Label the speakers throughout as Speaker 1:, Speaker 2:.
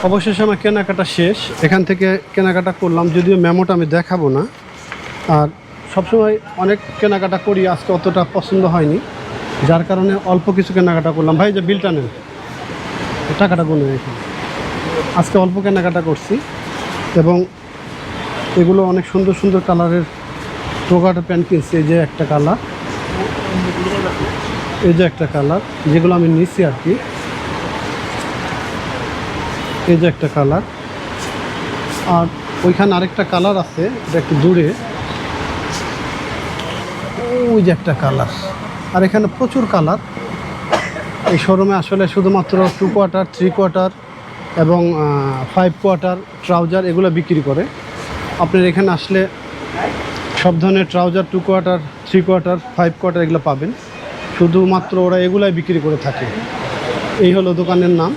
Speaker 1: অবশেষে আমার কেনাকাটা শেষ। এখান থেকে কেনাকাটা করলাম, যদিও মেমোটা আমি দেখাবো না। আর সবসময় অনেক কেনাকাটা করি, আজকে অতটা পছন্দ হয়নি, যার কারণে অল্প কিছু কেনাকাটা করলাম। ভাই যে বিলটা নেন, টাকাটা গুনে এখানে। আজকে অল্প কেনাকাটা করছি এবং এগুলো অনেক সুন্দর সুন্দর কালারের টোকাটা প্যান্ট কিনছি। এই যে একটা কালার, এই যে একটা কালার যেগুলো আমি নিচ্ছি আর কি। এই যে একটা কালার, আর ওইখানে আরেকটা কালার আছে, এটা একটু দূরে। ওই যে একটা কালার, আর এখানে প্রচুর কালার। এই শোরুমে আসলে শুধুমাত্র 2 কোয়ার্টার, 3 কোয়ার্টার এবং 5 কোয়ার্টার ট্রাউজার এগুলো বিক্রি করে। আপনার এখানে আসলে সব ধরনের ট্রাউজার 2 কোয়ার্টার, 3 কোয়ার্টার, 5 কোয়ার্টার এগুলো পাবেন। শুধুমাত্র ওরা এগুলাই বিক্রি করে থাকে। এই হলো দোকানের নাম।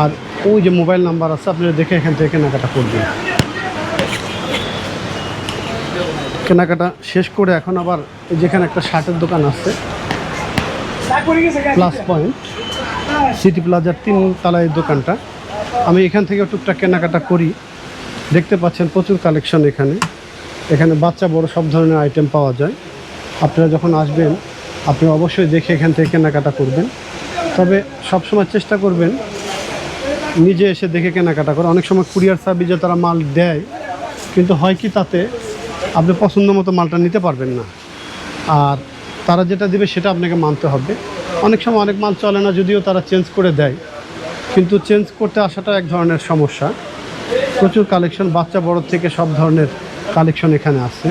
Speaker 1: আর ওই যে মোবাইল নাম্বার আছে, আপনারা দেখে এখান থেকে কেনাকাটা করবেন। কেনাকাটা শেষ করে এখন আবার যেখানে একটা শার্টের দোকান আছে, প্লাস পয়েন্ট সিটি প্লাজার 3 তলায় দোকানটা। আমি এখান থেকে টুকটাক কেনাকাটা করি। দেখতে পাচ্ছেন প্রচুর কালেকশন এখানে। এখানে বাচ্চা বড় সব ধরনের আইটেম পাওয়া যায়। আপনারা যখন আসবেন আপনি অবশ্যই দেখে এখান থেকে কেনাকাটা করবেন। তবে সবসময় চেষ্টা করবেন নিজে এসে দেখে কেনাকাটা করে। অনেক সময় কুরিয়ার সার্ভিসে তারা মাল দেয়, কিন্তু হয় কি তাতে আপনি পছন্দ মতো মালটা নিতে পারবেন না, আর তারা যেটা দিবে সেটা আপনাকে মানতে হবে। অনেক সময় অনেক মাল চলে না, যদিও তারা চেঞ্জ করে দেয়, কিন্তু চেঞ্জ করতে আসাটা এক ধরনের সমস্যা। প্রচুর কালেকশন, বাচ্চা বড় থেকে সব ধরনের কালেকশন এখানে আছে।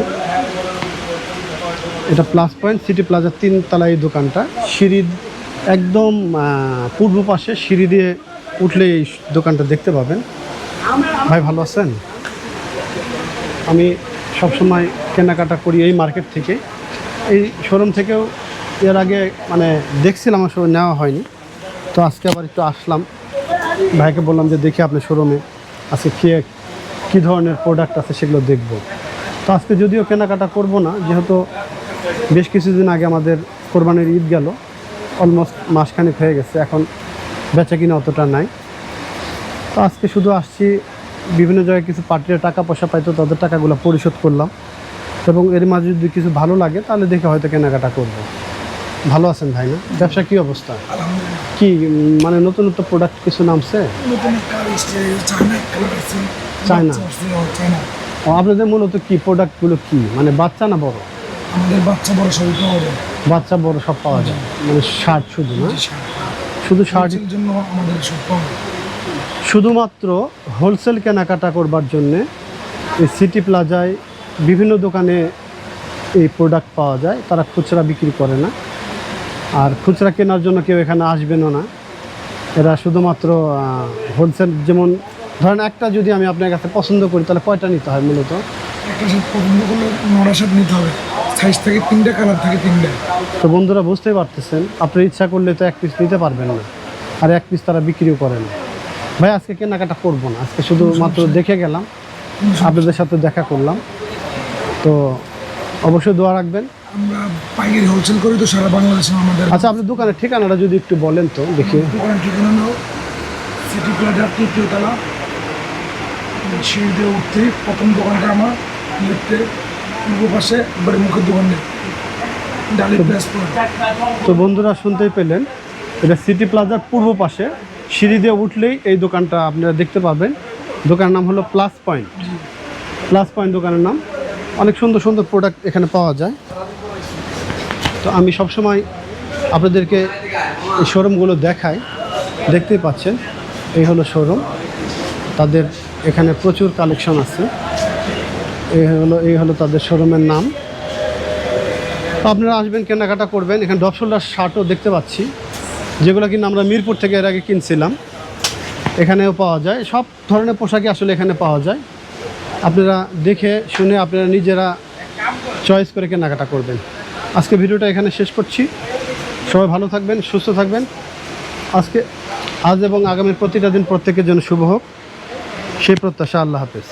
Speaker 1: এটা প্লাস পয়েন্ট সিটি প্লাজার 3 তলায় এই দোকানটা। সিঁড়ি একদম পূর্ব পাশে, সিঁড়ি দিয়ে উঠলে এই দোকানটা দেখতে পাবেন। ভাই ভালো আছেন? আমি সবসময় কেনাকাটা করি এই মার্কেট থেকে। এই শোরুম থেকেও এর আগে মানে দেখছিলাম, আসলে নেওয়া হয়নি। তো আজকে আবার একটু আসলাম, ভাইকে বললাম যে দেখি আপনার শোরুমে আজকে কী ধরনের প্রোডাক্ট আছে সেগুলো দেখব। তো আজকে যদিও কেনাকাটা করব না, যেহেতু বেশ কিছুদিন আগে আমাদের কোরবানির ঈদ গেল, অলমোস্ট মাসখানেক হয়ে গেছে, এখন বেচা কিনা অতটা নাই। তো আজকে শুধু আসছি, বিভিন্ন জায়গায় কিছু পার্টির টাকা পয়সা পাইতো, তাদের টাকাগুলো পরিশোধ করলাম, এবং এর মাঝে যদি কিছু ভালো লাগে তাহলে দেখে হয়তো কেনাকাটা করব। ভালো আছেন ভাই? না ব্যবসা কী অবস্থা? কি মানে নতুন নতুন প্রোডাক্ট কিছু নামছে? চায়না? ও, আপনাদের মূলত কি প্রোডাক্টগুলো কি, মানে বাচ্চা না বড়?
Speaker 2: আমাদের বাচ্চা বড় সবই পাওয়া যায়।
Speaker 1: বাচ্চা বড় সব পাওয়া যায়, মানে শার্ট শুধু না? শুধু শার্টের
Speaker 2: জন্য আমাদের সব পাওয়া যায়।
Speaker 1: শুধুমাত্র হোলসেল কেনাকাটা করবার জন্যে এই সিটি প্লাজায় বিভিন্ন দোকানে এই প্রোডাক্ট পাওয়া যায়। তারা খুচরা বিক্রি করে না, আর খুচরা কেনার জন্য কেউ এখানে আসবেনও না। এরা শুধুমাত্র হোলসেল, যেমন ধরেন একটা যদি আমি আপনার কাছে পছন্দ করি তাহলে কয়টা নিতে হয় মূলত?
Speaker 2: একটা শার্ট পছন্দ করলে 9টা শার্ট নিতে হবে, সাইজ থেকে 3টা, কালার থেকে 3টা।
Speaker 1: তো বন্ধুরা বুঝতেই পারতেছেন, আপনার ইচ্ছা করলে তো 1 পিস নিতে পারবেন না, আর 1 পিস তারা বিক্রিও করে না। ভাই আজকে কেনাকাটা করবো না, আজকে শুধুমাত্র দেখে গেলাম, আপনাদের সাথে দেখা করলাম। তো অবশ্যই দোয়া রাখবেন।
Speaker 2: আমরা পাইকারি হোলসেল করি তো সারা বাংলাদেশে আমাদের।
Speaker 1: আচ্ছা, আপনার দোকানের ঠিকানাটা যদি একটু বলেন তো দেখি।
Speaker 2: দোকানের ঠিকানা হলো সিটি প্লাজার 3য় তলা, সিঁড়ি দিয়ে উঠতে প্রথম দোকানটা আমার, লিফটে পূর্ব পাশে একবারে মুখের দোকানে ডালি প্লাস।
Speaker 1: তো বন্ধুরা শুনতেই পেলেন, এটা সিটি প্লাজার পূর্ব পাশে, সিঁড়ি দিয়ে উঠলেই এই দোকানটা আপনারা দেখতে পাবেন। দোকানের নাম হলো প্লাস পয়েন্ট। প্লাস পয়েন্ট দোকানের নাম। অনেক সুন্দর সুন্দর প্রোডাক্ট এখানে পাওয়া যায়। তো আমি সবসময় আপনাদেরকে এই শোরুমগুলো দেখাই, দেখতেই পাচ্ছেন এই হলো শোরুম। তাদের এখানে প্রচুর কালেকশন আছে। এই হলো তাদের শোরুমের নাম। তো আপনারা আসবেন, কেনাকাটা করবেন। এখানে ডপ শোল্ডার শার্টও দেখতে পাচ্ছি, যেগুলো কিনা আমরা মিরপুর থেকে এর আগে কিনছিলাম। এখানেও পাওয়া যায়, সব ধরনের পোশাকই আসলে এখানে পাওয়া যায়। আপনারা দেখে শুনে আপনারা নিজেরা চয়েস করে কেনাকাটা করবেন। আজকে ভিডিওটা এখানে শেষ করছি। সবাই ভালো থাকবেন, সুস্থ থাকবেন। আজ এবং আগামীর প্রতিটা দিন প্রত্যেকের জন্য শুভ হোক, সেই প্রত্যাশা। আল্লাহ হাফেজ।